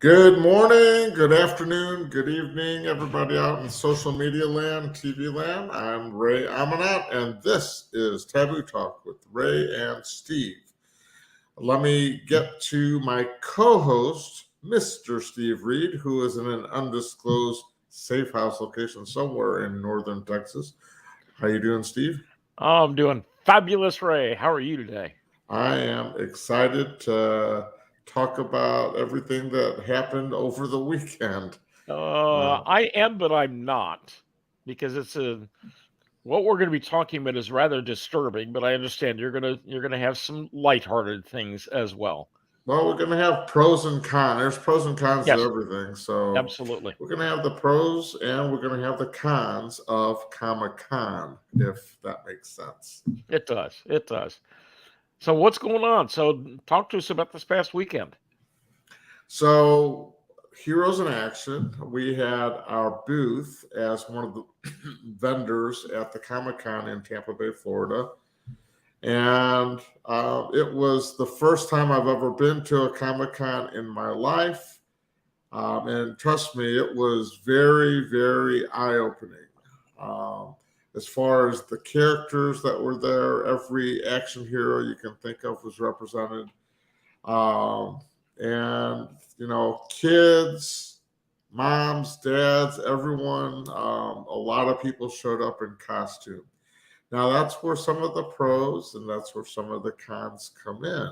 Good morning, good afternoon, good evening, everybody out in social media land, TV land. I'm Ray Amanat, and this is Taboo Talk with Ray and Steve. Let me get to my co-host, Mr. Steve Reed, who is in an undisclosed safe house location somewhere in northern Texas. How you doing, Steve? Oh, I'm doing fabulous, Ray. How are you today? I am excited to talk about everything that happened over the weekend. Uh, I am, but I'm not, because it's a what we're going to be talking about is rather disturbing. But I understand you're gonna have some lighthearted things as well. Well, we're going to have pros and cons. There's pros and cons to Yes, everything. So absolutely. we're going to have the pros and we're going to have the cons of Comic Con, if that makes sense. It does. It does. So what's going on? So talk to us about this past weekend. So, Heroes in Action, we had our booth as one of the vendors at the Comic Con in Tampa Bay, Florida. And it was the first time I've ever been to a Comic Con in my life. And trust me, it was very, very eye opening. Um, as far as the characters that were there, every action hero you can think of was represented. Um, and, kids, moms, dads, everyone, a lot of people showed up in costume. Now, that's where some of the pros and that's where some of the cons come in.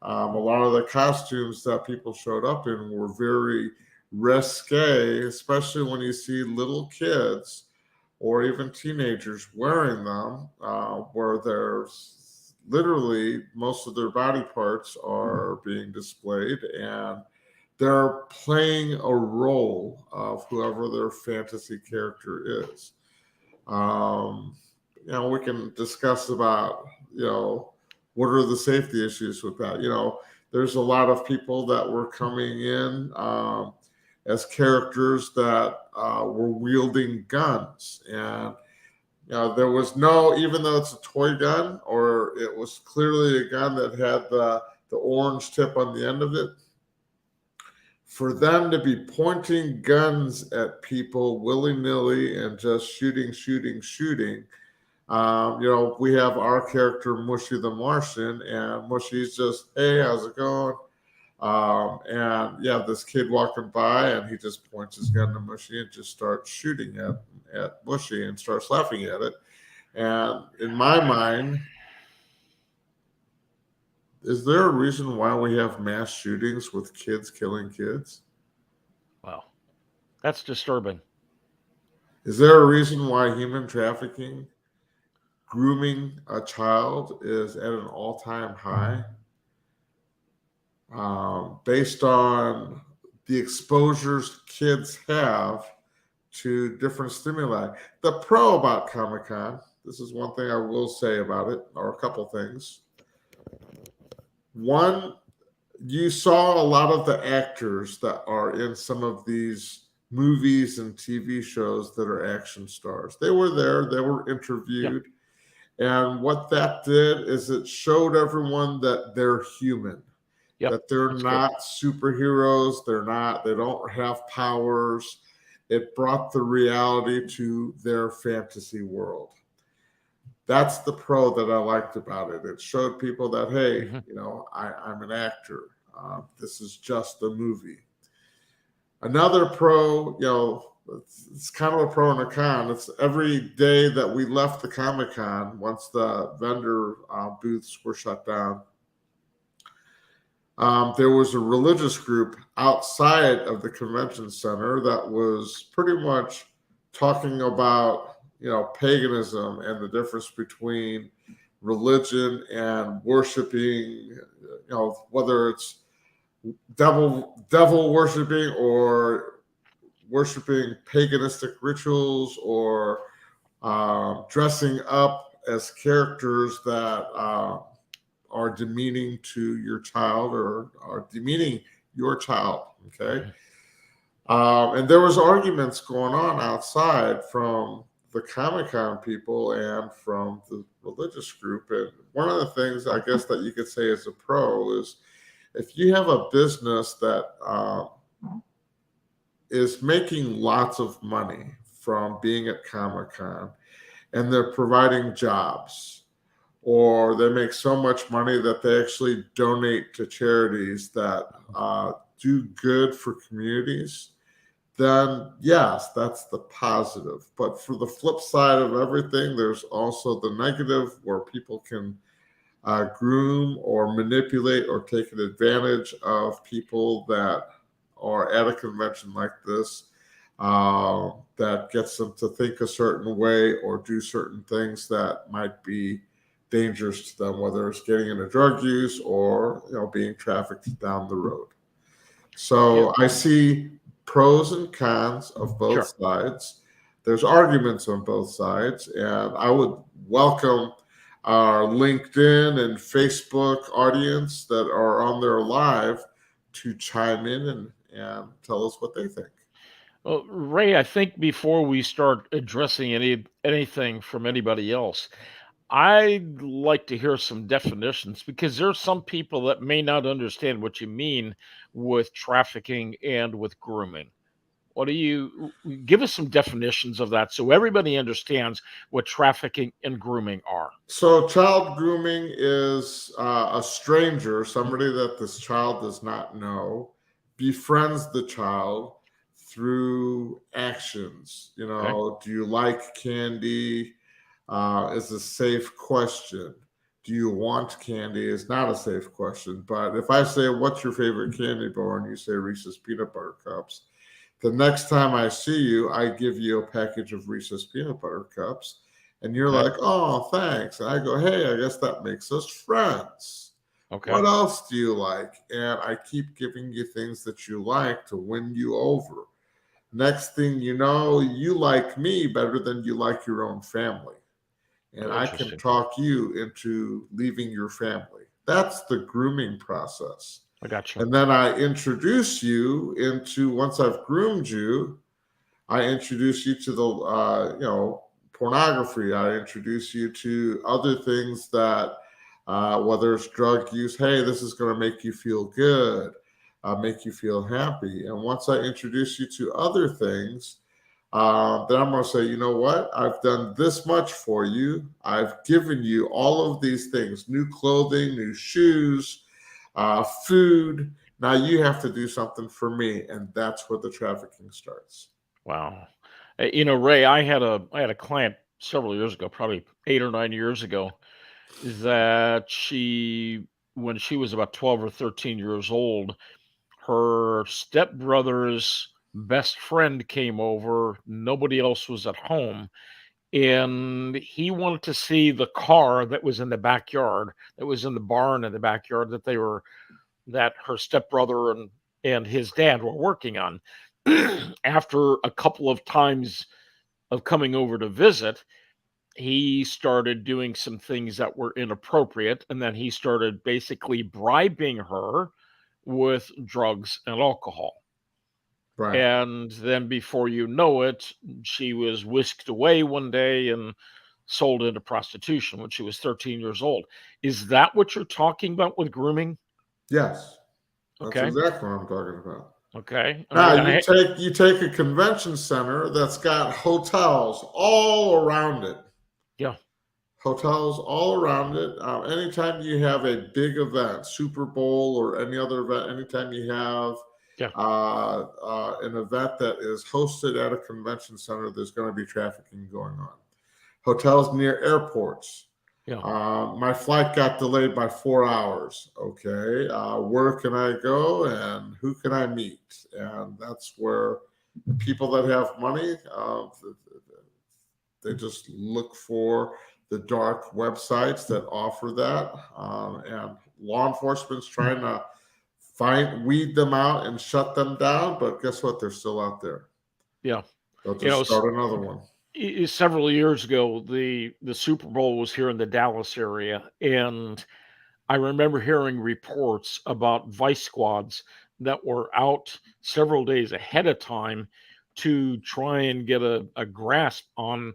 A lot of the costumes that people showed up in were very risque, especially when you see little kids or even teenagers wearing them, where there's literally most of their body parts are being displayed and they're playing a role of whoever their fantasy character is. Um, we can discuss about, what are the safety issues with that? There's a lot of people that were coming in as characters that were wielding guns. And, there was no, even though it's a toy gun or it was clearly a gun that had the orange tip on the end of it, for them to be pointing guns at people willy nilly and just shooting. We have our character Mushy the Martian, and Mushy's just, hey, how's it going? And you have this kid walking by, and he just points his gun to Mushy and just starts shooting at Mushy and starts laughing at it. And in my mind, is there a reason why we have mass shootings with kids killing kids? Wow, that's disturbing. Is there a reason why human trafficking, grooming a child, is at an all-time high? Based on the exposures kids have to different stimuli. The pro about Comic Con, this is one thing I will say about it, or a couple things. One, you saw a lot of the actors that are in some of these movies and TV shows that are action stars. They were there, they were Yep. interviewed. And what that did is it showed everyone that they're human, Yep. that they're That's good. not superheroes, they don't have powers. It brought the reality to their fantasy world. That's the pro that I liked about it. It showed people that, hey, Hmm. I'm an actor. This is just a movie. Another pro, it's kind of a pro and a con. It's every day that we left the Comic Con, once the vendor booths were shut down, there was a religious group outside of the convention center that was pretty much talking about, paganism and the difference between religion and worshiping, whether it's devil worshiping or worshiping paganistic rituals or dressing up as characters that are demeaning to your child or are demeaning your child. Okay. And there was arguments going on outside from the Comic Con people and from the religious group. And one of the things I guess that you could say as a pro is if you have a business that is making lots of money from being at Comic-Con, and they're providing jobs, or they make so much money that they actually donate to charities that do good for communities, then yes, that's the positive. But for the flip side of everything, there's also the negative where people can groom or manipulate or take an advantage of people that are at a convention like this, that gets them to think a certain way or do certain things that might be dangerous to them, whether it's getting into drug use or being trafficked down the road. Yeah, So I see pros and cons of both sure. sides. There's arguments on both sides, and I would welcome our LinkedIn and Facebook audience that are on there live to chime in and tell us what they think. Well, Ray, I think before we start addressing anything from anybody else, I'd like to hear some definitions because there's some people that may not understand what you mean with trafficking and with grooming. What do you give us some definitions of that so everybody understands what trafficking and grooming are? So, child grooming is a stranger, somebody that this child does not know, befriends the child through actions. Okay. Do you like candy? Is a safe question. Do you want candy? Is not a safe question. But if I say, "What's your favorite candy bar?" and you say Reese's peanut butter cups, the next time I see you, I give you a package of Reese's peanut butter cups, and you're Okay. like, "Oh, thanks." And I go, "Hey, I guess that makes us friends. Okay. What else do you like?" And I keep giving you things that you like to win you over. Next thing you know, you like me better than you like your own family. And Oh, I can interesting. talk you into leaving your family. That's the grooming process. I got you. And then I introduce you into, once I've groomed you, I introduce you to the, pornography. I introduce you to other things that, whether it's drug use, hey, this is going to make you feel good, make you feel happy. And once I introduce you to other things, then I'm going to say, you know what? I've done this much for you. I've given you all of these things: new clothing, new shoes, food. Now you have to do something for me. And that's where the trafficking starts. Wow. Ray, I had a client several years ago, probably 8 or 9 years ago, that when she was about 12 or 13 years old, her stepbrother's best friend came over. Nobody else was at home. And he wanted to see the car that was in the backyard, that was in the barn in the backyard that her stepbrother and his dad were working on. After a couple of times of coming over to visit, he started doing some things that were inappropriate, and then he started basically bribing her with drugs and alcohol. Right. And then before you know it, she was whisked away one day and sold into prostitution when she was 13 years old. Is that what you're talking about with grooming? Yes. That's Okay. exactly what I'm talking about. Okay. All Now right. you take a convention center that's got hotels all around it. Yeah. Hotels all around it. Anytime you have a big event, Super Bowl or any other event, anytime you have Yeah. an event that is hosted at a convention center, there's going to be trafficking going on. Hotels near airports. Yeah. My flight got delayed by 4 hours. Okay, where can I go and who can I meet? And that's where people that have money, they just look for the dark websites that offer that, and law enforcement's trying to weed them out and shut them down. But guess what? They're still out there. Yeah. They'll You just know, start another one. several years ago, the Super Bowl was here in the Dallas area, and I remember hearing reports about vice squads that were out several days ahead of time to try and get a grasp on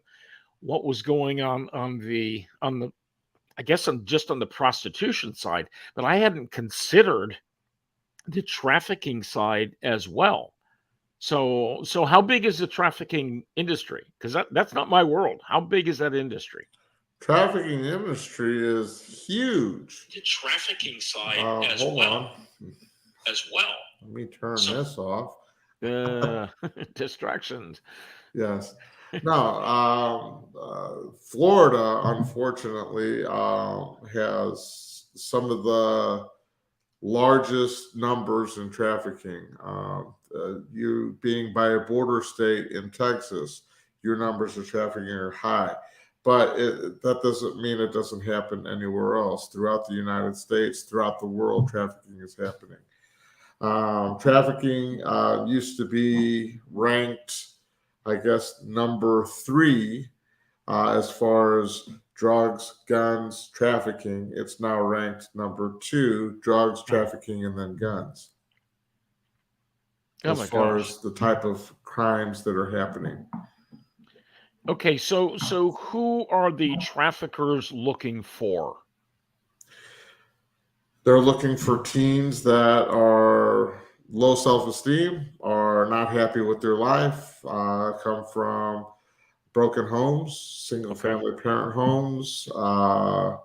what was going on the I guess just on the prostitution side, but I hadn't considered the trafficking side as well. So how big is the trafficking industry? Because that's not my world. How big is that industry? Trafficking industry is huge. The trafficking side Hold on. as well. Let me turn this off. Distractions. Yes. No, Florida, unfortunately, has some of the largest numbers in trafficking. You being by a border state in Texas, your numbers of trafficking are high. But that doesn't mean it doesn't happen anywhere else. Throughout the United States, throughout the world, trafficking is happening. Trafficking used to be ranked, I guess, number 3 as far as drugs, guns, trafficking. It's now ranked number 2, drugs, trafficking, and then guns. Oh As my far gosh. as the type of crimes that are happening. Okay, so who are the traffickers looking for? They're looking for teens that are low self-esteem, are not happy with their life, come from broken homes, single-family parent homes, and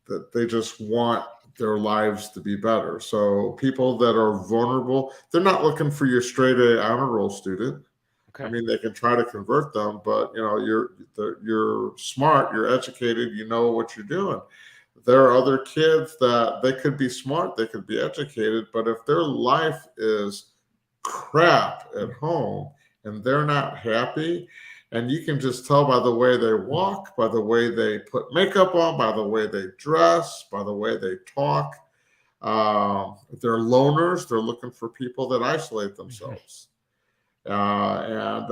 that they just want their lives to be better. So people that are vulnerable, they're not looking for your straight A honor roll student. Okay. I mean, they can try to convert them, but you're smart, you're educated, you know what you're doing. There are other kids that they could be smart, they could be educated, but if their life is crap at home and they're not happy, and you can just tell by the way they walk, by the way they put makeup on, by the way they dress, by the way they talk. If they're loners, they're looking for people that isolate themselves. And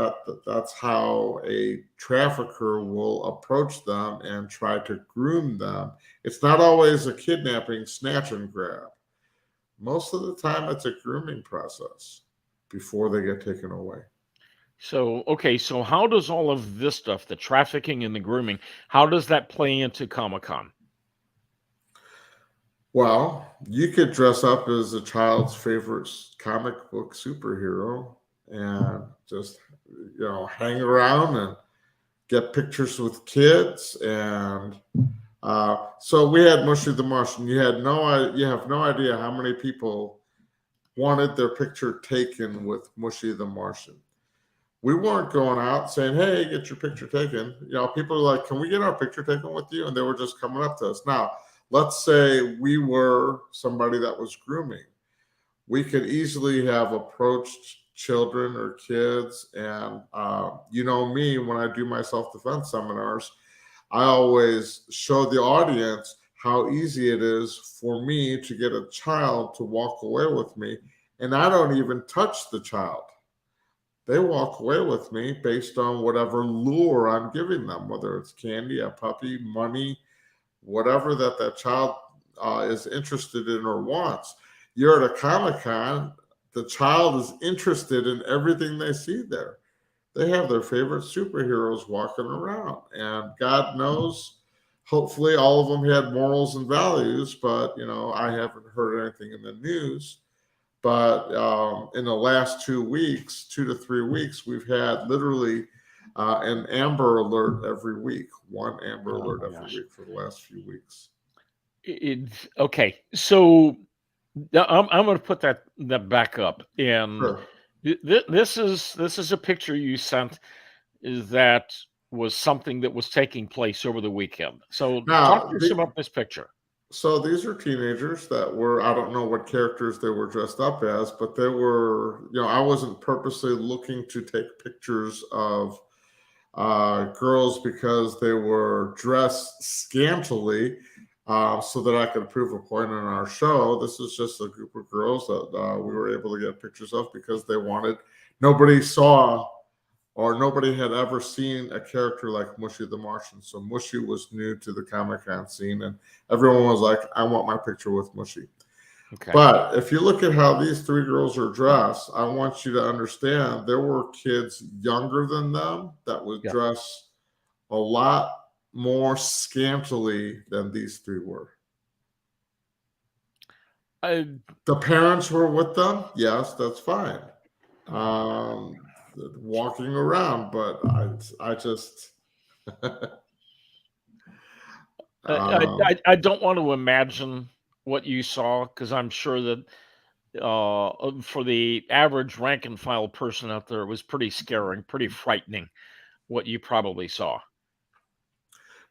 that's how a trafficker will approach them and try to groom them. It's not always a kidnapping, snatch and grab. Most of the time, it's a grooming process before they get taken away. So, okay, so how does all of this stuff, the trafficking and the grooming, how does that play into Comic-Con? Well, you could dress up as a child's favorite comic book superhero and just, hang around and get pictures with kids. And so we had Mushy the Martian. You have no idea how many people wanted their picture taken with Mushy the Martian. We weren't going out saying, "Hey, get your picture taken." People are like, "Can we get our picture taken with you?" And they were just coming up to us. Now, let's say we were somebody that was grooming. We could easily have approached children or kids. And me, when I do my self-defense seminars, I always show the audience how easy it is for me to get a child to walk away with me. And I don't even touch the child. They walk away with me based on whatever lure I'm giving them, whether it's candy, a puppy, money, whatever that child is interested in or wants. You're at a Comic-Con, the child is interested in everything they see there. They have their favorite superheroes walking around, and God knows, hopefully all of them had morals and values, but I haven't heard anything in the news. But in the last 2 to 3 weeks, we've had literally an Amber Alert every week, one Amber Alert every week for the last few weeks. Okay, so I'm going to put that back up, and Sure. this is a picture you sent that was something that was taking place over the weekend. So talk to us about this picture. So these are teenagers that were, I don't know what characters they were dressed up as, but they were, I wasn't purposely looking to take pictures of girls because they were dressed scantily so that I could prove a point on our show. This is just a group of girls that we were able to get pictures of because they wanted, nobody saw or nobody had ever seen a character like Mushy the Martian. So Mushy was new to the Comic-Con scene, and everyone was like, "I want my picture with Mushy." Okay. But if you look at how these 3 girls are dressed, I want you to understand there were kids younger than them that would dress a lot more scantily than these 3 were. The parents were with them. Yes, that's fine. Walking around, but I just I don't want to imagine what you saw because I'm sure that for the average rank and file person out there, it was pretty scary, pretty frightening what you probably saw.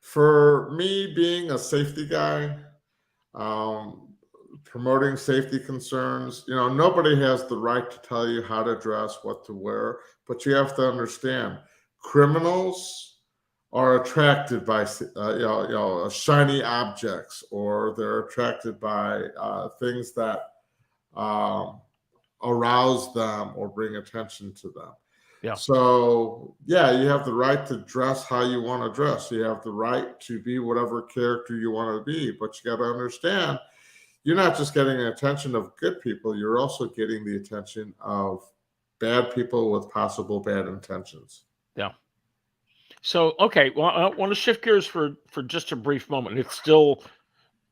for me being a safety guy, um, promoting safety concerns. Nobody has the right to tell you how to dress, what to wear, but you have to understand criminals are attracted by shiny objects, or they're attracted by things that um, arouse them or bring attention to them. Yeah. So, yeah, you have the right to dress how you want to dress. You have the right to be whatever character you want to be, but you got to understand you're not just getting the attention of good people, you're also getting the attention of bad people with possible bad intentions. Yeah. So, okay, well, I want to shift gears for just a brief moment. It's still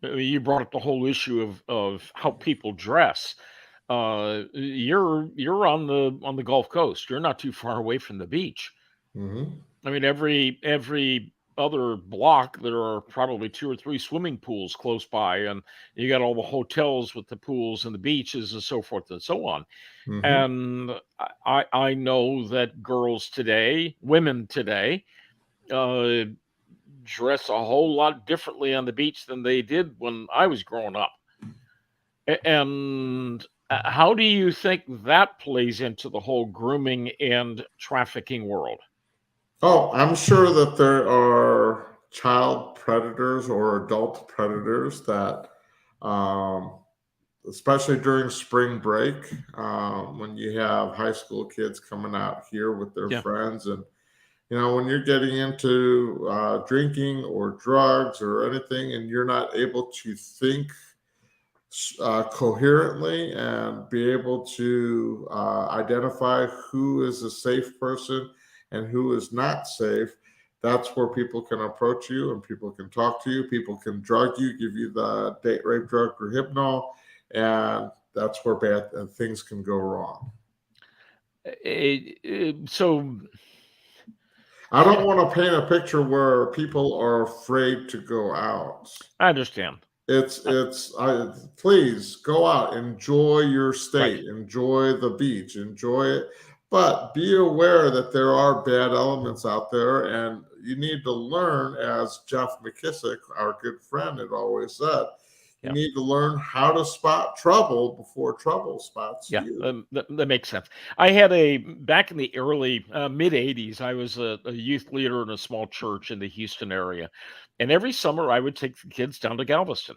you brought up the whole issue of how people dress. You're on the Gulf Coast. You're not too far away from the beach. Mm-hmm. I mean, every other block there are probably 2 or 3 swimming pools close by, and you got all the hotels with the pools and the beaches and so forth and so on. Mm-hmm. And I know that girls today, women today, uh, dress a whole lot differently on the beach than they did when I was growing up. And how do you think that plays into the whole grooming and trafficking world? Oh, I'm sure that there are child predators or adult predators that, um, especially during spring break, when you have high school kids coming out here with their Yeah, friends, and when you're getting into drinking or drugs or anything, and you're not able to think coherently and be able to identify who is a safe person and who is not safe, that's where people can approach you and people can talk to you. People can drug you, give you the date rape drug or hypno, and that's where bad things can go wrong. so I don't want to paint a picture where people are afraid to go out. I understand. Please go out, enjoy your Right. state, enjoy the beach, enjoy it, but be aware that there are bad elements out there, and you need to learn, as Jeff McKissick, our good friend, had always said, you Yeah. need to learn how to spot trouble before trouble spots Yeah, you. that makes sense. I had back in the early mid '80s. I was a youth leader in a small church in the Houston area, and every summer I would take the kids down to Galveston,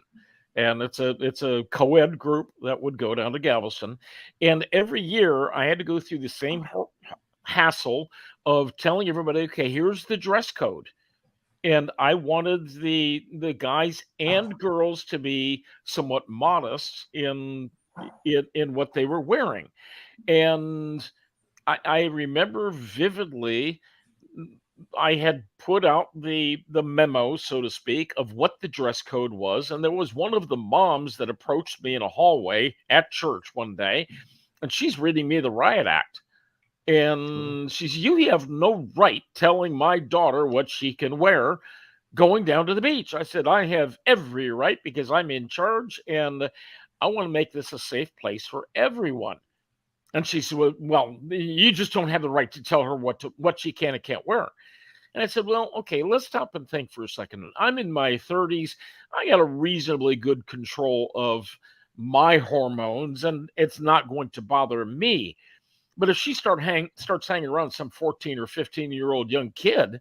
and it's a co-ed group that would go down to Galveston, and every year I had to go through the same hassle of telling everybody, okay, here's the dress code, and I wanted the guys and girls to be somewhat modest in what they were wearing. And I remember vividly I had put out the memo, so to speak, of what the dress code was, and there was one of the moms that approached me in a hallway at church one day, and she's reading me the riot act. And she says, "You have no right telling my daughter what she can wear going down to the beach." I said, "I have every right because I'm in charge and I want to make this a safe place for everyone." And she said, "Well, you just don't have the right to tell her what she can and can't wear." And I said, "Well, okay, let's stop and think for a second. I'm in my 30s. I got a reasonably good control of my hormones, and it's not going to bother me. But if she starts hanging around some 14 or 15-year-old young kid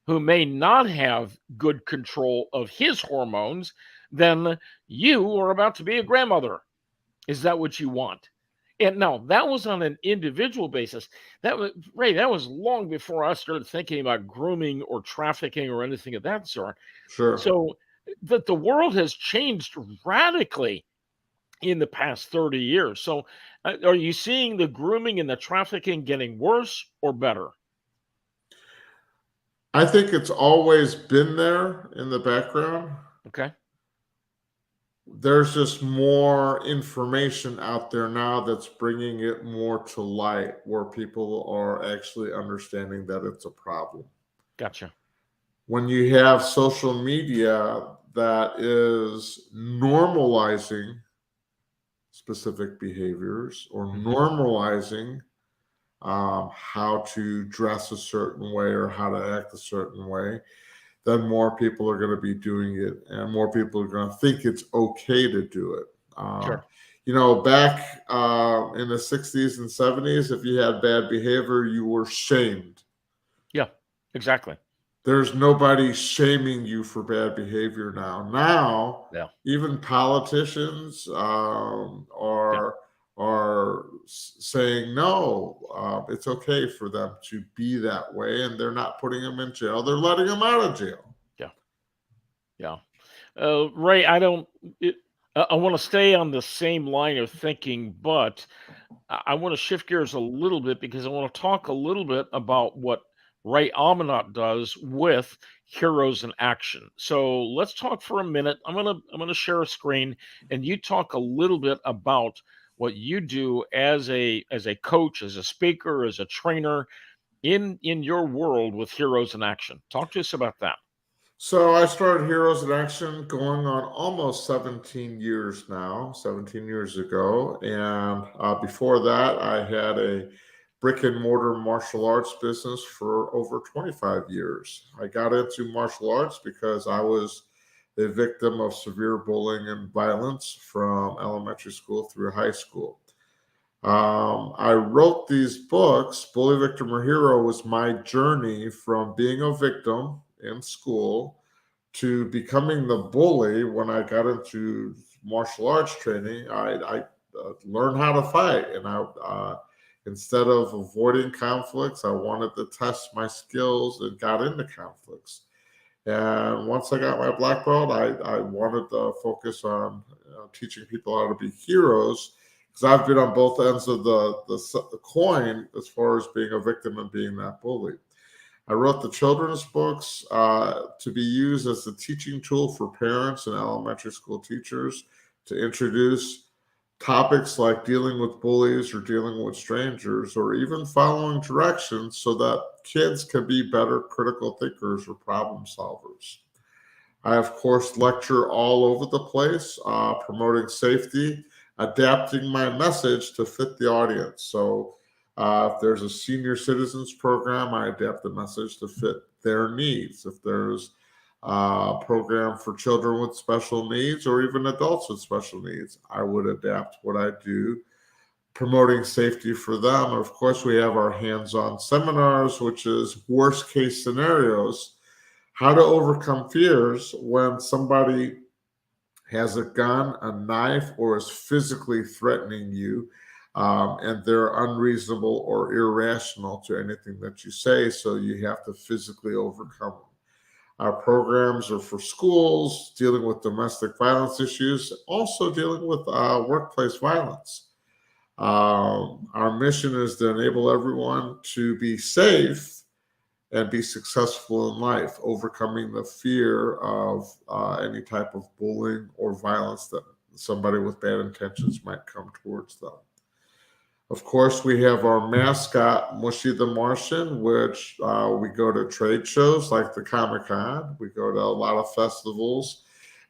who may not have good control of his hormones, then you are about to be a grandmother. Is that what you want?" And now that was on an individual basis. That was Ray. That was long before I started thinking about grooming or trafficking or anything of that sort. Sure. So that the world has changed radically in the past 30 years. So are you seeing the grooming and the trafficking getting worse or better? I think it's always been there in the background. Okay. there's just more information out there now that's bringing it more to light where people are actually understanding that it's a problem. Gotcha. When you have social media that is normalizing specific behaviors or Hmm. normalizing how to dress a certain way or how to act a certain way, then more people are going to be doing it and more people are going to think it's okay to do it. Sure. Back in the 60s and 70s, if you had bad behavior, you were shamed. Yeah, exactly. There's nobody shaming you for bad behavior now. Now, Yeah. even politicians Yeah. are saying no. It's okay for them to be that way, and they're not putting them in jail. They're letting them out of jail. Yeah. Yeah. Ray, I want to stay on the same line of thinking, but I want to shift gears a little bit because I want to talk a little bit about what Ray Amanat does with Heroes in Action. So let's talk for a minute. I'm gonna share a screen, and you talk a little bit about what you do as a coach, as a speaker, as a trainer in your world with Heroes in Action. Talk to us about that. So I started Heroes in Action going on almost 17 years now, 17 years ago. And before that, I had a brick and mortar martial arts business for over 25 years. I got into martial arts because I was a victim of severe bullying and violence from elementary school through high school. I wrote these books. Bully, Victim, or Hero was my journey from being a victim in school to becoming the bully. When I got into martial arts training, I learned how to fight, and instead of avoiding conflicts, I wanted to test my skills and got into conflicts. And once I got my black belt, I wanted to focus on teaching people how to be heroes because I've been on both ends of the coin as far as being a victim and being that bully. I wrote the children's books to be used as a teaching tool for parents and elementary school teachers to introduce topics like dealing with bullies or dealing with strangers or even following directions so that kids can be better critical thinkers or problem solvers. I, of course, lecture all over the place, promoting safety, adapting my message to fit the audience. So, if there's a senior citizens program, I adapt the message to fit their needs. If there's a program for children with special needs or even adults with special needs, I would adapt what I do, promoting safety for them. And of course, we have our hands on seminars, which is worst case scenarios, how to overcome fears when somebody has a gun, a knife, or is physically threatening you, and they're unreasonable or irrational to anything that you say. So you have to physically overcome them. Our programs are for schools, dealing with domestic violence issues, also dealing with workplace violence. Our mission is to enable everyone to be safe and be successful in life, overcoming the fear of any type of bullying or violence that somebody with bad intentions might come towards them. Of course, we have our mascot, Mushy the Martian, which we go to trade shows like the Comic Con. We go to a lot of festivals.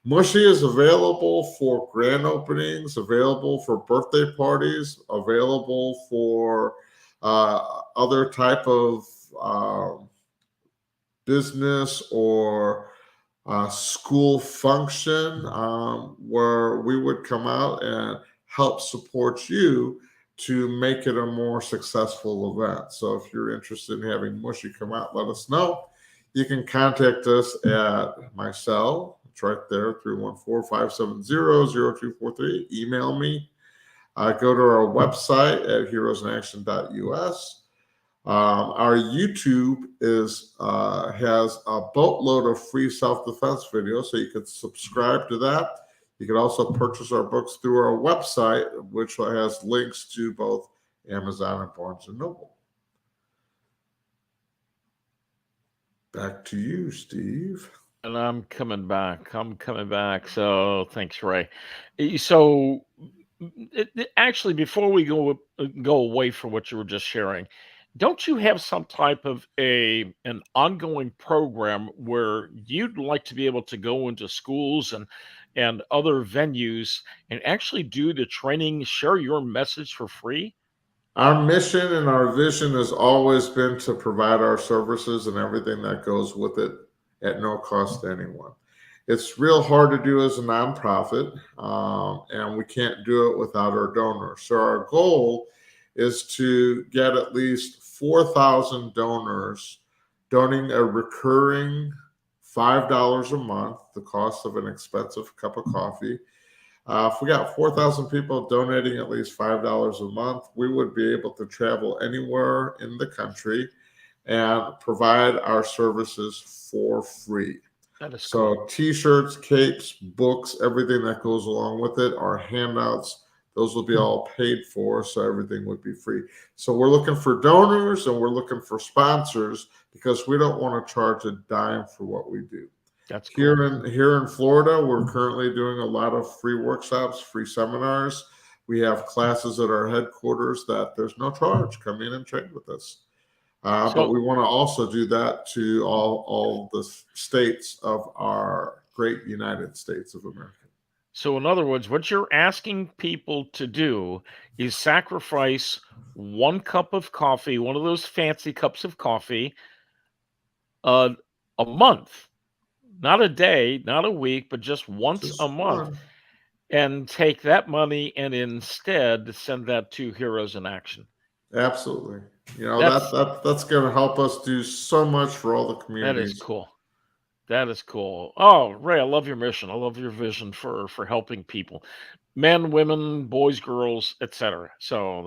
Mushy is available for grand openings, available for birthday parties, available for other type of business or school function where we would come out and help support you to make it a more successful event. So if you're interested in having Mushy come out, let us know. You can contact us at my cell. It's right there, 314-570-0243. Email me. Go to our website at heroesinaction.us. Our YouTube has a boatload of free self-defense videos, so you can subscribe to that. You can also purchase our books through our website, which has links to both Amazon and Barnes and Noble. Back to you, Steve. And I'm coming back. I'm coming back. So thanks, Ray. So actually, before we go away from what you were just sharing, don't you have some type of an ongoing program where you'd like to be able to go into schools and other venues and actually do the training, share your message for free? Our mission and our vision has always been to provide our services and everything that goes with it at no cost to anyone. It's real hard to do as a nonprofit, and we can't do it without our donors. So, our goal is to get at least 4,000 donors donating a recurring $5 a month, the cost of an expensive cup of coffee. If we got 4,000 people donating at least $5 a month, we would be able to travel anywhere in the country and provide our services for free. That is cool. So, t shirts, capes, books, everything that goes along with it, our handouts, those will be all paid for. So, everything would be free. So, we're looking for donors and we're looking for sponsors because we don't want to charge a dime for what we do. That's cool. Here in Florida, we're currently doing a lot of free workshops, free seminars. We have classes at our headquarters that there's no charge. Come in and train with us. But we So want to also do that to all the states of our great United States of America. So, in other words, what you're asking people to do is sacrifice one cup of coffee, one of those fancy cups of coffee, uh, a month, not a day, not a week, but just once a Just month, one. and take that money and instead send that to Heroes in Action. Absolutely. You know, That's that's going to help us do so much for all the that is communities. cool. That is cool. Oh, Ray, I love your mission. I love your vision for helping people, men, women, boys, girls, etc. So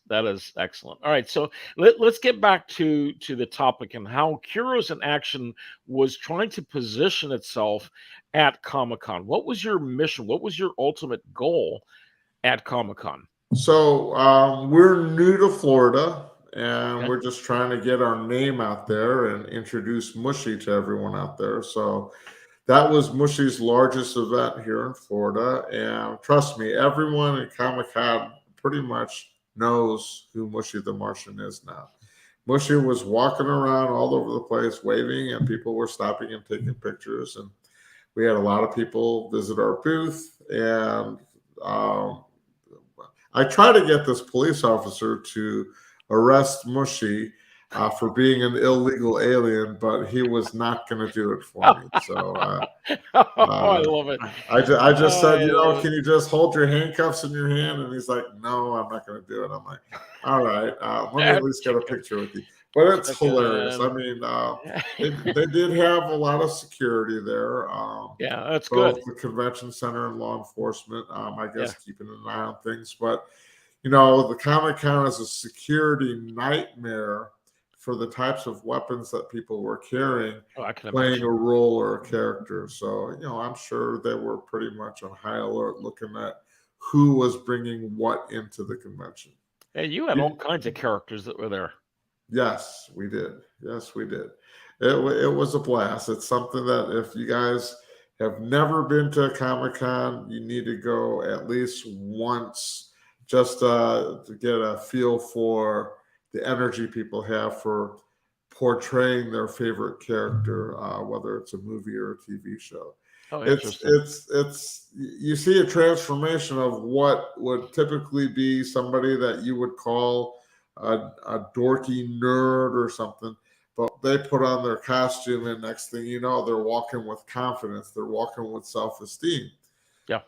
that is excellent. All right, so let's get back to the topic and how Heroes in Action was trying to position itself at Comic Con. What was your mission? What was your ultimate goal at Comic Con? So we're new to Florida, and Okay. we're just trying to get our name out there and introduce Mushy to everyone out there. So that was Mushy's largest event here in Florida, and trust me, everyone at Comic Con pretty much knows who Mushy the Martian is now. Mushy was walking around all over the place, waving, and people were stopping and taking pictures. And we had a lot of people visit our booth, and um, I tried to get this police officer to arrest Mushy for being an illegal alien, but he was not going to do it for me. So Oh, I uh, love it. I just said, I love can you just hold your handcuffs in your hand? And he's like, no, I'm not going to do it. I'm like, all right, let me at it. least get a Chicken, picture with you. But it's hilarious. I chicken. mean, they did have a lot of security there. Yeah, that's Both good. the convention center and law enforcement, I Yeah. guess, keeping an eye on things. But the Comic Con is a security nightmare for the types of weapons that people were carrying, Oh, I can playing a imagine. role or a character. So, I'm sure they were pretty much on high alert looking at who was bringing what into the convention. Hey, you had all You- kinds of characters that were there. Yes, we did. Yes, we did. It was a blast. It's something that if you guys have never been to a Comic Con, you need to go at least once just to get a feel for the energy people have for portraying their favorite character, whether it's a movie or a TV show. Oh, It's interesting. it's you see a transformation of what would typically be somebody that you would call a dorky nerd or something, but they put on their costume, and next thing you know, they're walking with confidence, they're walking with self-esteem. Yeah.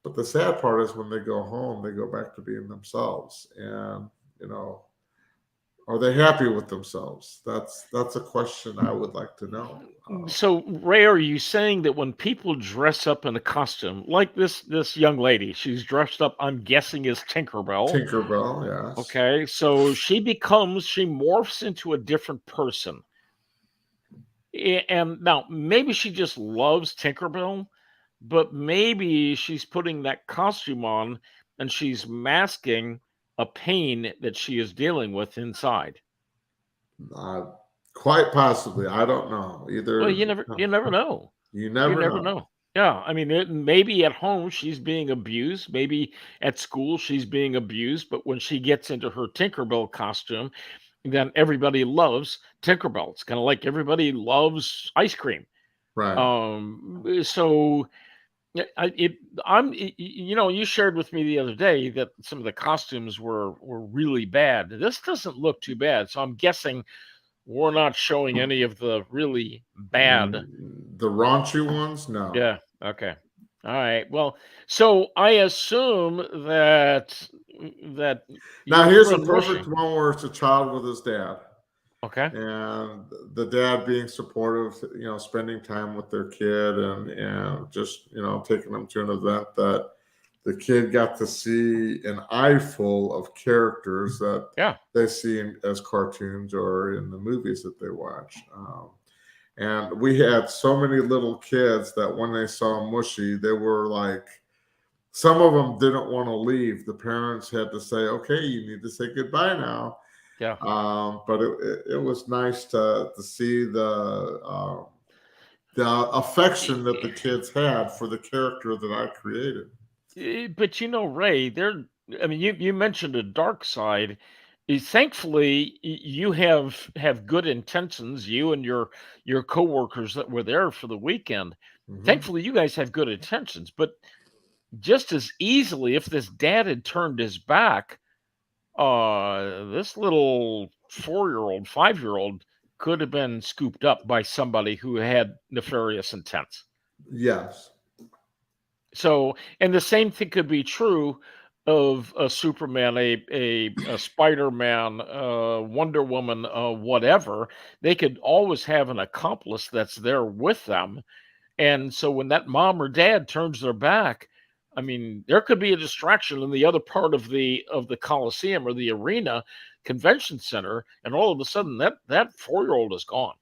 But the sad part is when they go home, they go back to being themselves, and you know, are they happy with themselves? That's a question I would like to know. So, Ray, are you saying that when people dress up in a costume, like this young lady, she's dressed up, I'm guessing, as Tinkerbell. Tinkerbell, yes. Okay, so she morphs into a different person. And now maybe she just loves Tinkerbell, but maybe she's putting that costume on and she's masking a pain that she is dealing with inside. Uh, Quite possibly. I don't know. Well, Either you never know. You You never never know. know. Yeah, I mean, maybe at home she's being abused, maybe at school she's being abused, but when she gets into her Tinkerbell costume, then everybody loves Tinkerbell. It's kind of like everybody loves ice cream. Right. So yeah, you shared with me the other day that some of the costumes were really bad. This doesn't look too bad, so I'm guessing we're not showing any of the really bad. The raunchy ones, no. Yeah. Okay. All right. Well, so I assume that Now your here's a friend perfect Mushy. one where it's a child with his dad, Okay. and the dad being supportive, spending time with their kid, and just taking them to an event that the kid got to see an eyeful of characters that Yeah. they see as cartoons or in the movies that they watch. And we had so many little kids that when they saw Mushy, they were like, some of them didn't want to leave. The parents had to say, okay, you need to say goodbye now. Yeah. But it was nice to see the affection that the kids had for the character that I created. But Ray, I mean, you mentioned a dark side. Thankfully, you have good intentions. You and your coworkers that were there for the weekend. Hmm. Thankfully, you guys have good intentions. But just as easily, if this dad had turned his back, this little 4-year-old, 5-year-old could have been scooped up by somebody who had nefarious intents. Yes. So, and the same thing could be true of a Superman, a Spider-Man, Wonder Woman, whatever. They could always have an accomplice that's there with them. And so when that mom or dad turns their back, I mean, there could be a distraction in the other part of the Coliseum or the arena convention center, and all of a sudden that 4-year-old is gone,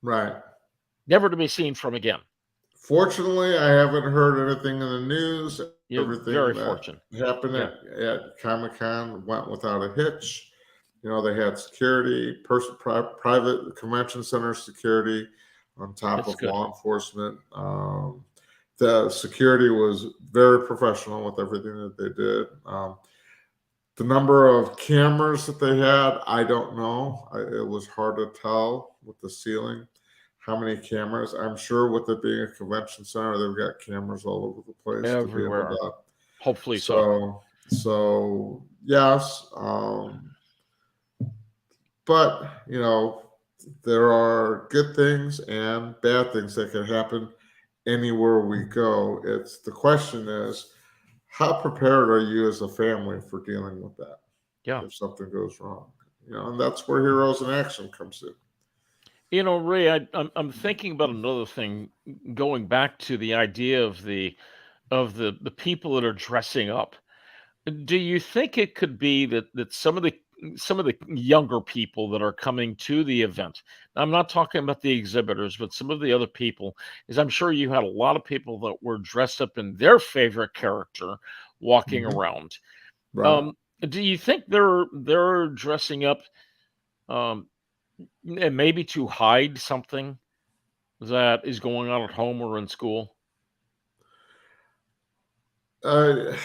Right. never to be seen from again. Fortunately, I haven't heard anything in the news. You're Everything very that fortunate. happened Yeah, at Comic Con went without a hitch. They had security, private convention center security on top that's of good. law enforcement. The security was very professional with everything that they did. The number of cameras that they had, I don't know. It was hard to tell with the ceiling how many cameras. I'm sure with it being a convention center, they've got cameras all over the place to be able Everywhere. to. Hopefully so. So yes, but there are good things and bad things that can happen anywhere we go. It's the question is, how prepared are you as a family for dealing with that Yeah. if something goes wrong? And that's where Heroes in Action comes in. Ray, I'm thinking about another thing, going back to the idea of the people that are dressing up. Do you think it could be that some of the younger people that are coming to the event? I'm not talking about the exhibitors, but some of the other people, is I'm sure you had a lot of people that were dressed up in their favorite character walking Mhm. around. Right. Um, do you think they're dressing up um, and maybe to hide something that is going on at home or in school? Uh,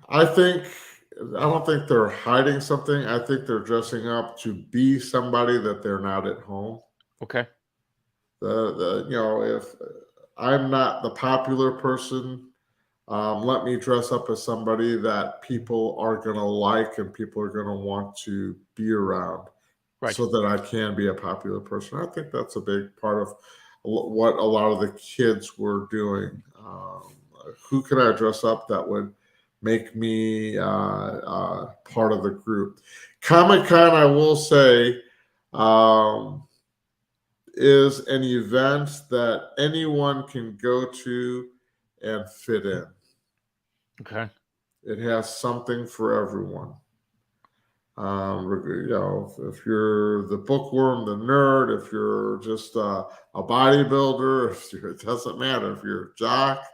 I think I don't think they're hiding something. I think they're dressing up to be somebody that they're not at home. Okay, If I'm not the popular person, let me dress up as somebody that people are going to like and people are going to want to be around right. so that I can be a popular person. I think that's a big part of what a lot of the kids were doing. Who can I dress up that would make me part of the group? Comic Con, I will say, um, is an event that anyone can go to and fit in. Okay, It has something for everyone. If you're the bookworm, the nerd, if you're just a bodybuilder, it doesn't matter. If you're a jock,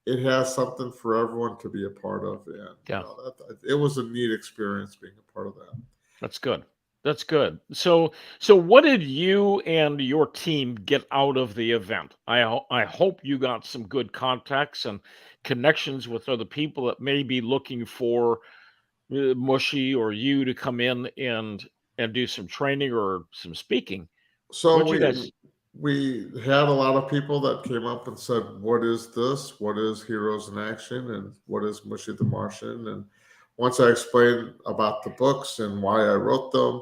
it has something for everyone to be a part of. And yeah, it was a neat experience being a part of that. that's good. That's good. So what did you and your team get out of the event? I hope you got some good contacts and connections with other people that may be looking for Mushy or you to come in and do some training or some speaking. So What'd you guys? we had a lot of people that came up and said, "What is this? What is Heroes in Action? And what is Mushy the Martian?" And once I explained about the books and why I wrote them,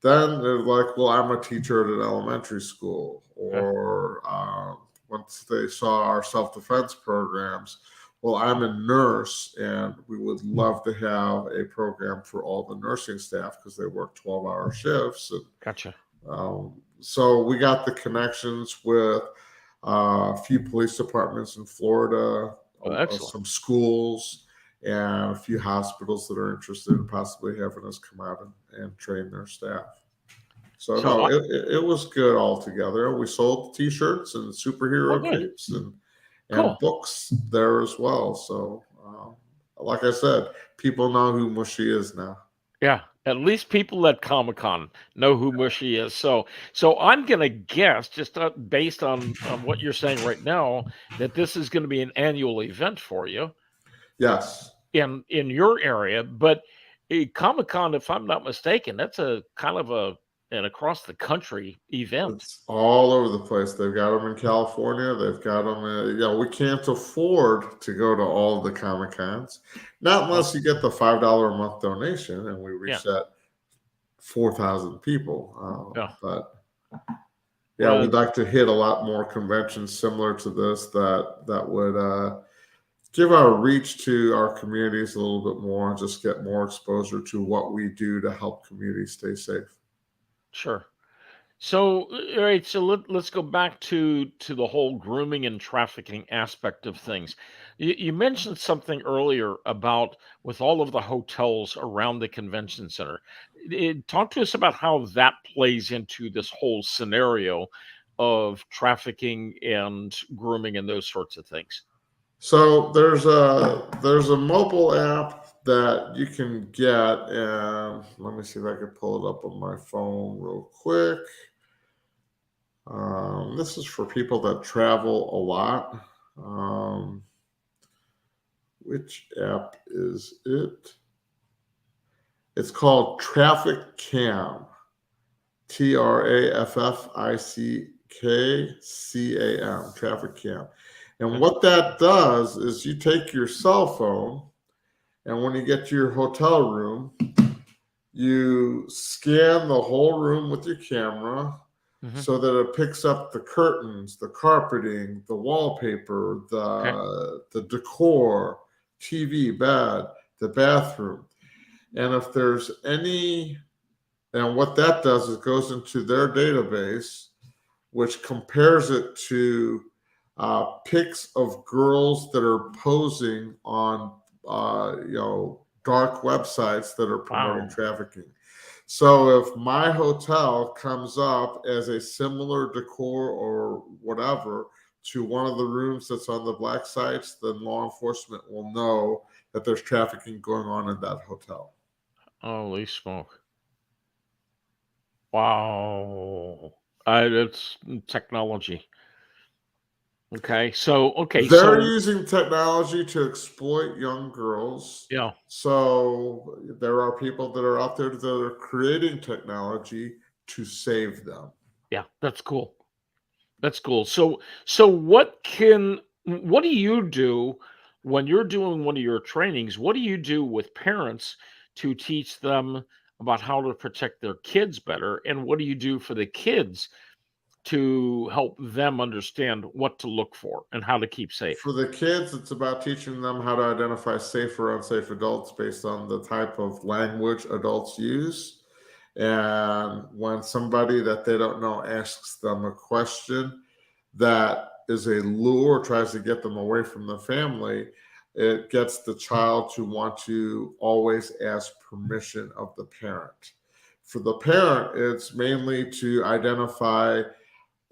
then they're like, "Well, I'm a teacher at an elementary school," Yeah, or once they saw our self-defense programs, "Well, I'm a nurse, and we would love to have a program for all the nursing staff because they work 12-hour shifts." And gotcha. so we got the connections with a few police departments in Florida, Well, excellent. some schools, and a few hospitals that are interested in possibly having us come out and train their staff. So So no, it was good altogether. We sold T-shirts and oh, superhero good, capes and cool. books there as well. So like I said, people know who Mushy is now. Yeah, at least people at Comic Con know who Mushy is. So I'm gonna guess, just based on what you're saying right now, that this is going to be an annual event for you Yes. in your area. But Comic Con, if I'm not mistaken, that's a kind of an across the country event. It's all over the place. They've got them in California. They've got them. We can't afford to go to all the Comic Cons, not Well, unless you get the $5 a month donation, and we yeah, reach that 4,000 people. yeah. But yeah, Well, we'd like to hit a lot more conventions similar to this that would give our reach to our communities a little bit more, and just get more exposure to what we do to help communities stay safe. sure. So, all right, so let's go back to the whole grooming and trafficking aspect of things. You mentioned something earlier about with all of the hotels around the convention center. Talk to us about how that plays into this whole scenario of trafficking and grooming and those sorts of things. So there's a mobile app that you can get, and let me see if I can pull it up on my phone real quick. This is for people that travel a lot. Which app is it? It's called Traffic Cam. TrafficCam. Traffic Cam. And Okay. what that does is you take your cell phone, and when you get to your hotel room, you scan the whole room with your camera Hmm. so that it picks up the curtains, the carpeting, the wallpaper, Okay. the decor, TV, bed, the bathroom. And if there's any, and what that does is goes into their database, which compares it to pics of girls that are posing on dark websites that are promoting Wow. trafficking. So if my hotel comes up as a similar decor or whatever to one of the rooms that's on the black sites, then law enforcement will know that there's trafficking going on in that hotel. Holy smoke. Wow. It's technology. Okay, They're so using technology to exploit young girls. yeah. So there are people that are out there that are creating technology to save them. Yeah, that's cool. That's cool. So what do you do when you're doing one of your trainings? What do you do with parents to teach them about how to protect their kids better? And what do you do for the kids to help them understand what to look for and how to keep safe? For the kids, it's about teaching them how to identify safe or unsafe adults based on the type of language adults use. And when somebody that they don't know asks them a question that is a lure, tries to get them away from the family, it gets the child to want to always ask permission of the parent. For the parent, it's mainly to identify,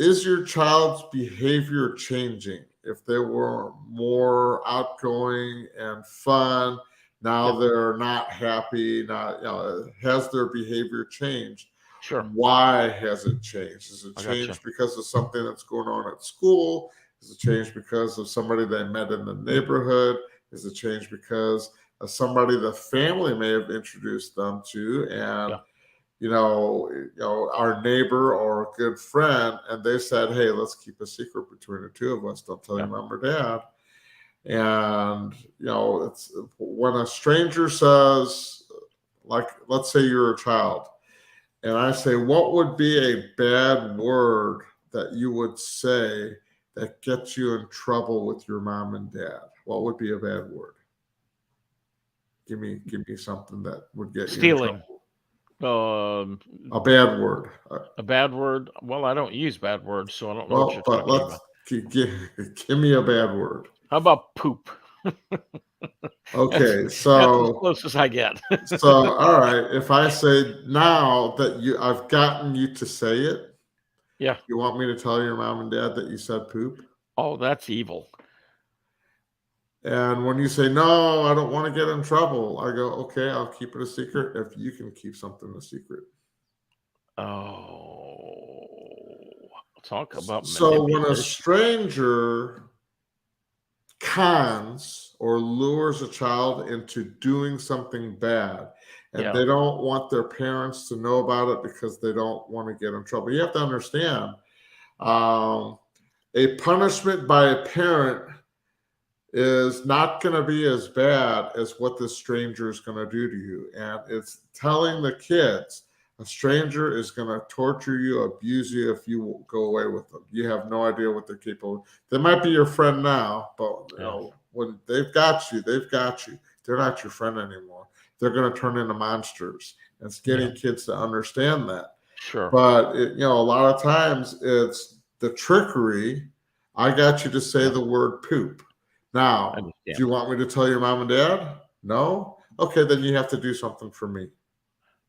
is your child's behavior changing? If they were more outgoing and fun, Yeah. now they're not happy. Not, has their behavior changed? Sure. Why has it changed? Is it I gotcha. changed because of something that's going on at school? Is it changed because of somebody they met in the neighborhood? Is it changed because of somebody the family may have introduced them to, and Yeah. our neighbor or a good friend, and they said, "Hey, let's keep a secret between the two of us. Don't tell Yeah. your mom or dad." And it's when a stranger says, like, let's say you're a child, and I say, "What would be a bad word that you would say that gets you in trouble with your mom and dad? What would be a bad word? Give me something that would get you in Stealing. trouble. Um, A bad word. a bad word. Well, I don't use bad words, so I don't know what Well, you're but talking let's about. give me a bad word. How about poop? Okay, That's as so close as I get. all right. If I say now that I've gotten you to say it, Yeah. you want me to tell your mom and dad that you said poop? Oh, that's evil. And when you say no, I don't want to get in trouble, I go, okay, I'll keep it a secret if you can keep something a secret. Oh, talk about So when a manipulation. stranger cons or lures a child into doing something bad, and Yeah. they don't want their parents to know about it because they don't want to get in trouble. You have to understand, a punishment by a parent is not going to be as bad as what this stranger is going to do to you. And it's telling the kids a stranger is going to torture you, abuse you if you go away with them. You have no idea what they're capable of. They might be your friend now, but Yeah. when they've got you, they've got you. They're not your friend anymore. They're going to turn into monsters. And it's Yeah. getting kids to understand that. Sure. But a lot of times it's the trickery. I got you to say Yeah. the word poop. I Now, do understand. you want me to tell your mom and dad? No? Okay, then you have to do something for me.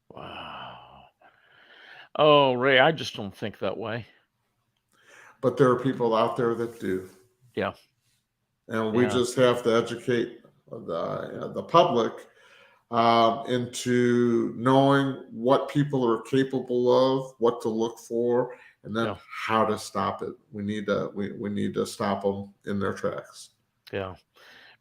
Wow. Oh, Ray, I just don't think that way. But there are people out there that do. Yeah. And we Yeah. just have to educate the public into knowing what people are capable of, what to look for, and then Yeah. how to stop it. We need to stop them in their tracks. Yeah.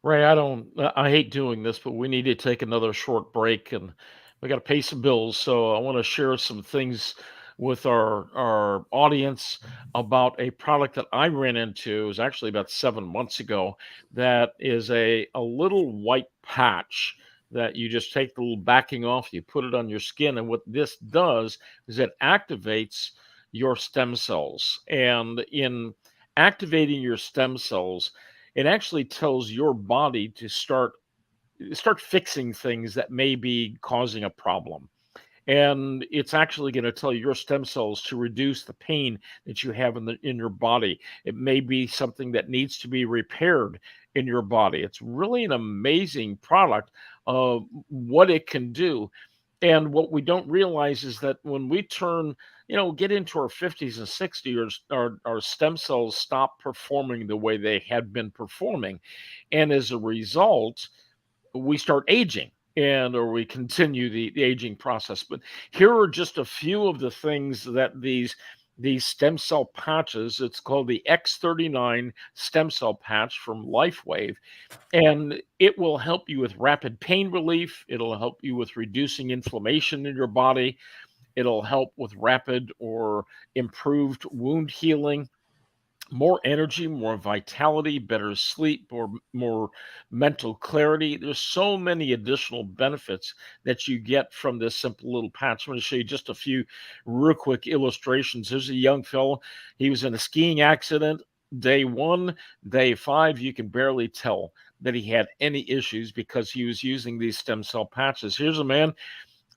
Ray, I hate doing this, but we need to take another short break and we got to pay some bills. So I want to share some things with our audience about a product that I ran into. It was actually about 7 months ago. That is a little white patch that you just take the little backing off, you put it on your skin, and what this does is it activates your stem cells. And in activating your stem cells, it actually tells your body to start fixing things that may be causing a problem. And it's actually going to tell your stem cells to reduce the pain that you have in your body. It may be something that needs to be repaired in your body. It's really an amazing product of what it can do. And what we don't realize is that when we get into our 50s and 60s, our stem cells stop performing the way they had been performing. And as a result, we start aging or we continue the aging process. But here are just a few of the things that these stem cell patches, it's called the X39 stem cell patch from LifeWave, and it will help you with rapid pain relief. It'll help you with reducing inflammation in your body. It'll help with rapid or improved wound healing, more energy, more vitality, better sleep, or more mental clarity. There's so many additional benefits that you get from this simple little patch. I'm going to show you just a few real quick illustrations. There's a young fellow. He was in a skiing accident. Day 1, day 5, you can barely tell that he had any issues because he was using these stem cell patches. Here's a man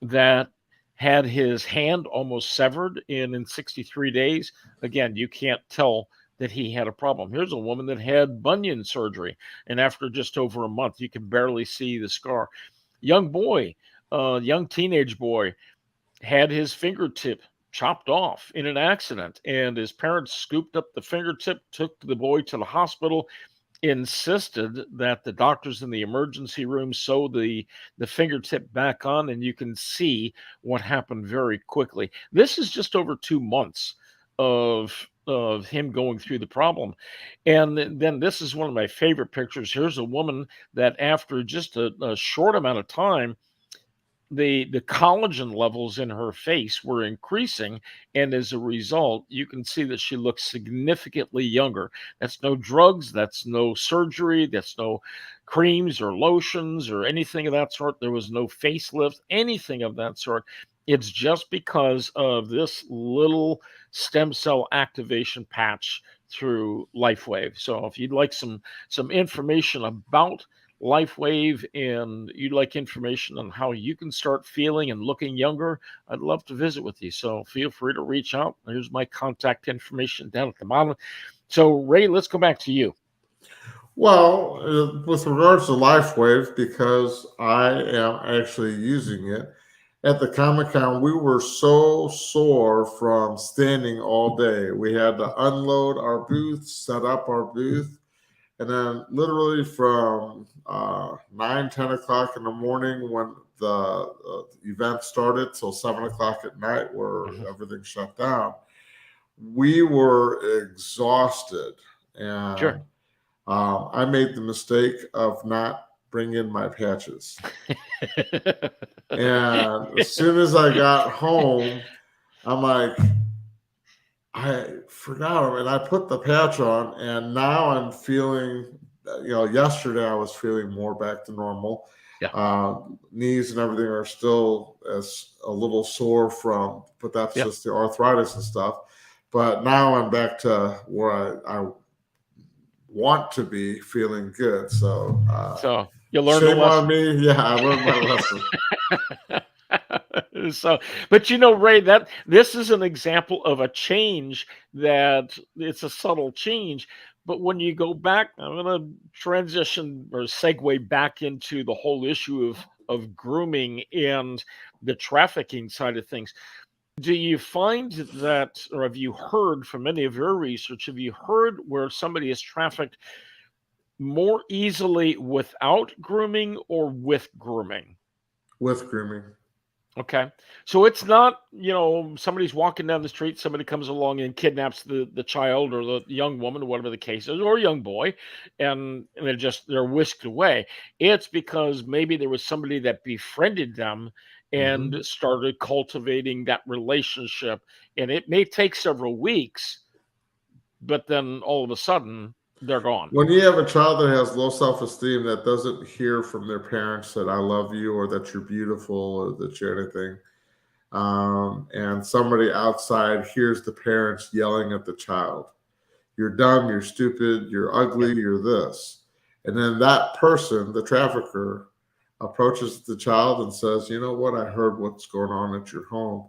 that had his hand almost severed in 63 days. Again, you can't tell that he had a problem. Here's a woman that had bunion surgery, and after just over a month, you can barely see the scar. Young teenage boy, had his fingertip chopped off in an accident, and his parents scooped up the fingertip, took the boy to the hospital, insisted that the doctors in the emergency room sew the fingertip back on, and you can see what happened very quickly. This is just over 2 months of him going through the problem. And then this is one of my favorite pictures. Here's a woman that after just a short amount of time, the collagen levels in her face were increasing, and as a result you can see that she looks significantly younger. That's no drugs, that's no surgery, that's no creams or lotions or anything of that sort. There was no facelift, anything of that sort. It's just because of this little stem cell activation patch through LifeWave. So if you'd like some information about LifeWave and you'd like information on how you can start feeling and looking younger, I'd love to visit with you. So feel free to reach out. Here's my contact information down at the bottom. So Ray, let's go back to you. Well, with regards to LifeWave, because I am actually using it at the Comic Con, we were so sore from standing all day. We had to unload our booth, set up our booth, and then literally from 9, 10 o'clock in the morning when the event started till 7 o'clock at night where everything shut down, we were exhausted. And Sure. I made the mistake of not bringing my patches. And as soon as I got home, I'm like, I forgot them, and I put the patch on, and now I'm feeling, yesterday I was feeling more back to normal. Yeah. Knees and everything are still as a little sore from, but that's Yeah. just the arthritis and stuff. But now I'm back to where I want to be, feeling good. So So you learned a shame on lesson. me. Yeah, I learned my lesson. So, but Ray, that this is an example of a change that it's a subtle change. But when you go back, I'm going to transition or segue back into the whole issue of grooming and the trafficking side of things. Do you find that, or have you heard from any of your research, have you heard where somebody is trafficked more easily without grooming or with grooming? With grooming. Okay. So it's not, somebody's walking down the street, somebody comes along and kidnaps the child or the young woman, or whatever the case is, or young boy, and they're whisked away. It's because maybe there was somebody that befriended them and Mhm. started cultivating that relationship. And it may take several weeks, but then all of a sudden they're gone. When you have a child that has low self-esteem that doesn't hear from their parents that I love you or that you're beautiful or that you're anything, and somebody outside hears the parents yelling at the child, "You're dumb, you're stupid, you're Yeah. ugly, you're this," and then that person, the trafficker, approaches the child and says, "You know what? I heard what's going on at your home.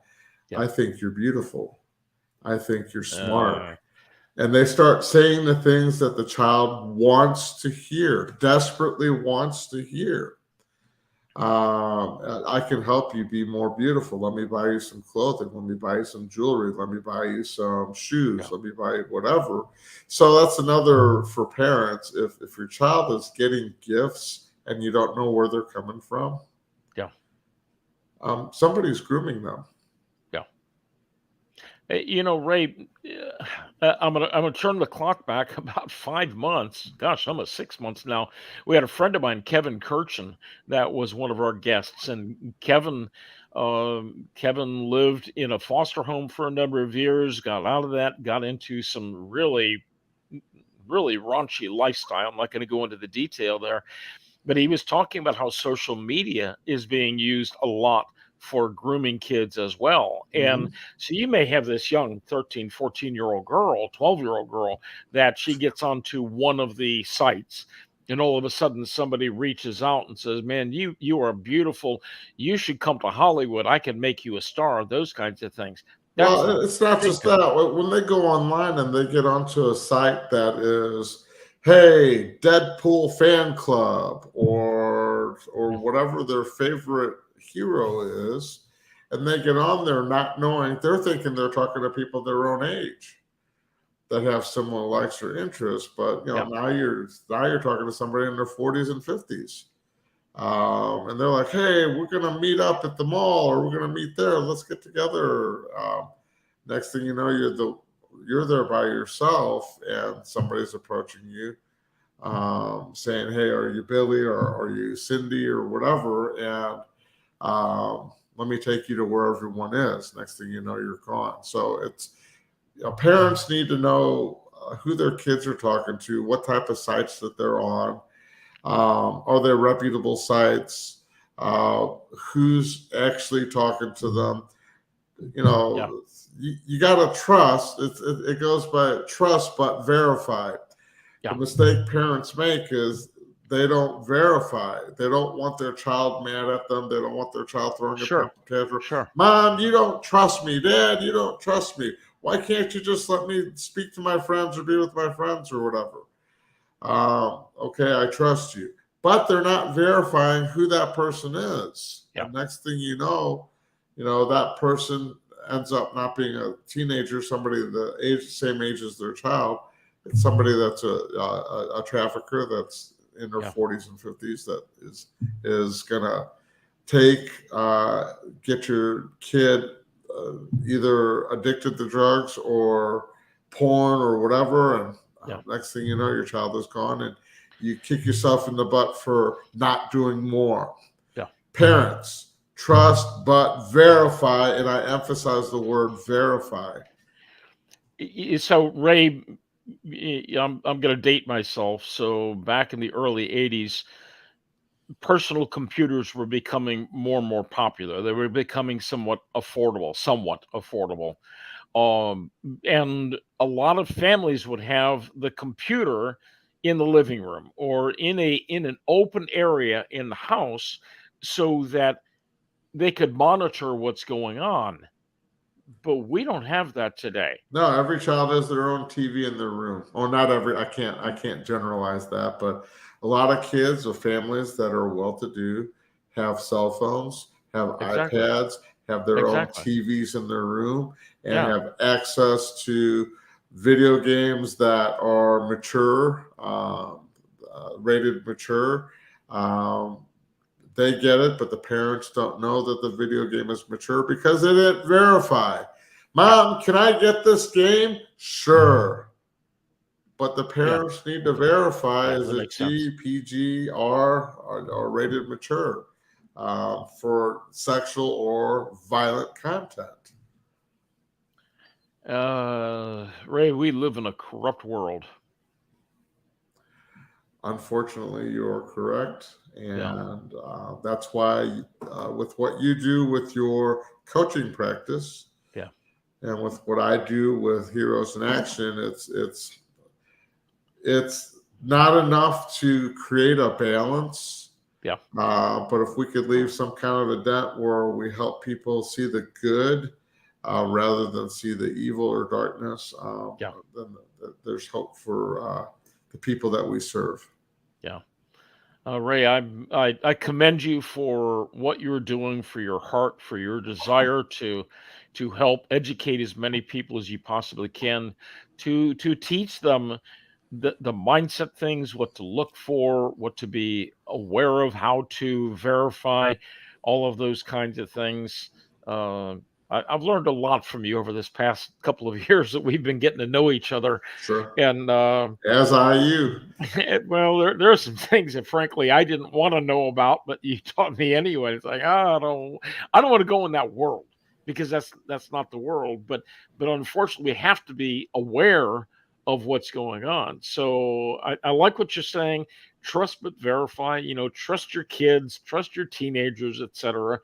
Yeah. I think you're beautiful. I think you're smart." Uh, And they start saying the things that the child wants to hear, desperately wants to hear. I can help you be more beautiful. Let me buy you some clothing. Let me buy you some jewelry. Let me buy you some shoes. yeah. Let me buy you whatever. So that's another for parents. If your child is getting gifts and you don't know where they're coming from, Yeah. somebody's grooming them. Ray, I'm gonna turn the clock back about 5 months. Gosh, almost 6 months now. We had a friend of mine, Kevin Kirchen, that was one of our guests, and Kevin lived in a foster home for a number of years. Got out of that, got into some really, really raunchy lifestyle. I'm not going to go into the detail there, but he was talking about how social media is being used a lot for grooming kids as well. And Mhm. so you may have this young 13, 14-year-old girl, 12-year-old girl that she gets onto one of the sites, and all of a sudden somebody reaches out and says, "Man, you are beautiful. You should come to Hollywood. I can make you a star." Those kinds of things. That's Well, a it's not big just time. that. When they go online and they get onto a site that is, hey, Deadpool fan club or whatever their favorite hero is, and they get on there not knowing, they're thinking they're talking to people their own age. that have similar likes or interests. But Yeah. now you're talking to somebody in their 40s and 50s. And they're like, hey, we're gonna meet up at the mall, or we're gonna meet there. Let's get together. Next thing you know, you're there by yourself, and somebody's approaching you, saying, "Hey, are you Billy, or are you Cindy, or whatever?" And let me take you to where everyone is. Next thing you know, you're gone. So it's parents need to know who their kids are talking to, what type of sites that they're on. Are they reputable sites? Who's actually talking to them? Yeah. You got to trust. It goes by trust, but verify. Yeah. The mistake parents make is they don't verify. They don't want their child mad at them. They don't want their child throwing a Sure. temper tantrum. Sure. Mom, you don't trust me. Dad, you don't trust me. Why can't you just let me speak to my friends or be with my friends or whatever? Okay, I trust you. But they're not verifying who that person is. Yeah. And next thing you know, that person ends up not being a teenager, somebody same age as their child. It's somebody that's a trafficker that's in their Yeah. 40s and 50s that is gonna get your kid either addicted to drugs or porn or whatever, and Yeah. next thing you know, your child is gone, and you kick yourself in the butt for not doing more. Yeah. Parents, trust but verify, and I emphasize the word verify. So Ray, I'm going to date myself. So back in the early 80s, personal computers were becoming more and more popular. They were becoming somewhat affordable. Um, and a lot of families would have the computer in the living room or in an open area in the house so that they could monitor what's going on. But we don't have that today. No, every child has their own TV in their room. Oh, not every. I can't generalize that, but a lot of kids or families that are well-to-do have cell phones, have Exactly. iPads, have their own Exactly. TVs in their room, and Yeah. have access to video games that are mature, rated mature. Um, they get it, but the parents don't know that the video game is mature because they didn't verify. Mom, can I get this game? Sure. But the Yeah. parents need to verify, Yeah. is That it makes sense. G, PG, R, or rated mature for sexual or violent content. Ray, we live in a corrupt world. Unfortunately, you are correct. Yeah. And that's why, with what you do with your coaching practice, Yeah. and with what I do with Heroes in Action, it's not enough to create a balance. Yeah. But if we could leave some kind of a dent where we help people see the good rather than see the evil or darkness, Yeah. then there's hope for the people that we serve. Yeah. Ray, I commend you for what you're doing, for your heart, for your desire to help educate as many people as you possibly can, to teach them the mindset things, what to look for, what to be aware of, how to verify, all of those kinds of things. Uh, I've learned a lot from you over this past couple of years that we've been getting to know each other, Sure. and As are you. well, there are some things that, frankly, I didn't want to know about, but you taught me anyway. It's like, I don't want to go in that world because that's not the world. But unfortunately, we have to be aware of what's going on. So I like what you're saying. Trust but verify. Trust your kids, trust your teenagers, etc.,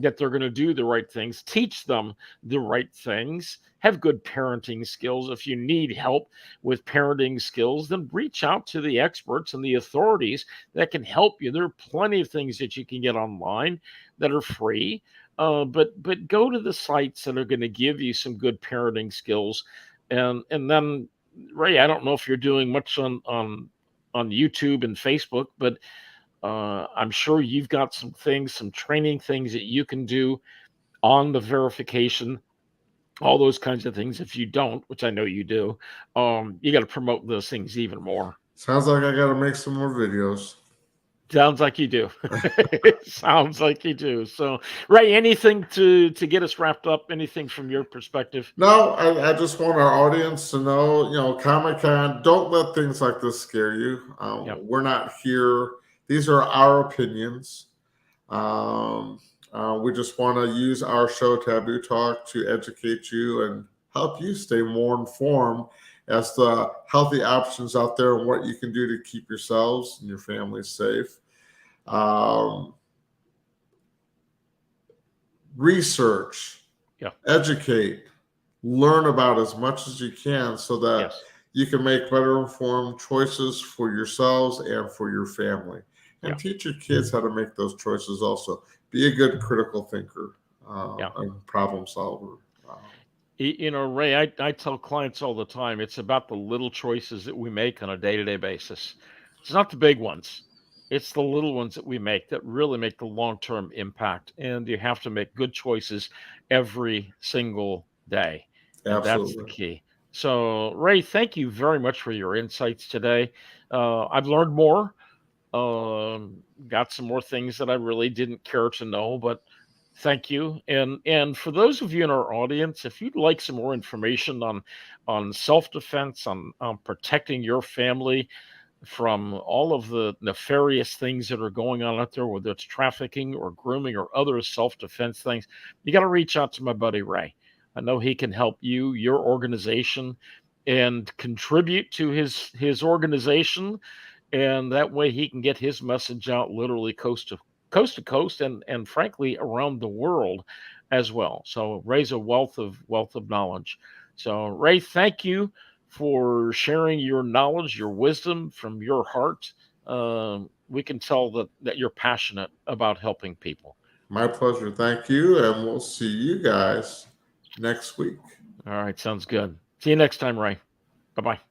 that they're going to do the right things, teach them the right things, have good parenting skills. If you need help with parenting skills, then reach out to the experts and the authorities that can help you. There are plenty of things that you can get online that are free, but go to the sites that are going to give you some good parenting skills, and then Ray, I don't know if you're doing much on YouTube and Facebook, but I'm sure you've got some things, some training things that you can do on the verification all those kinds of things. If you don't, which I know you do, you got to promote those things even more. Sounds like I got to make some more videos. Sounds like you do. Sounds like you do. So, Ray, anything to get us wrapped up? Anything from your perspective? No, I just want our audience to know, Comic Con, don't let things like this scare you. Yep. We're not here. These are our opinions. We just want to use our show, Taboo Talk, to educate you and help you stay more informed as to healthy options out there and what you can do to keep yourselves and your families safe. Research, Yeah. educate, learn about as much as you can so that Yes. you can make better informed choices for yourselves and for your family. And Yeah. teach your kids how to make those choices also. Be a good critical thinker and problem solver. Ray, I tell clients all the time, it's about the little choices that we make on a day-to-day basis. It's not the big ones. It's the little ones that we make that really make the long-term impact. And you have to make good choices every single day. And that's the Absolutely. key. So, Ray, thank you very much for your insights today. I've learned more. Got some more things that I really didn't care to know, but thank you. And for those of you in our audience, if you'd like some more information on self-defense, on protecting your family from all of the nefarious things that are going on out there, whether it's trafficking or grooming or other self-defense things, you got to reach out to my buddy Ray. I know he can help you, your organization, and contribute to his organization, and that way he can get his message out literally coast to coast, and frankly around the world as well. So Ray's a wealth of knowledge. So Ray, thank you for sharing your knowledge, your wisdom from your heart. We can tell that you're passionate about helping people. My pleasure. Thank you. And we'll see you guys next week. All right, sounds good. See you next time, Ray. Bye bye.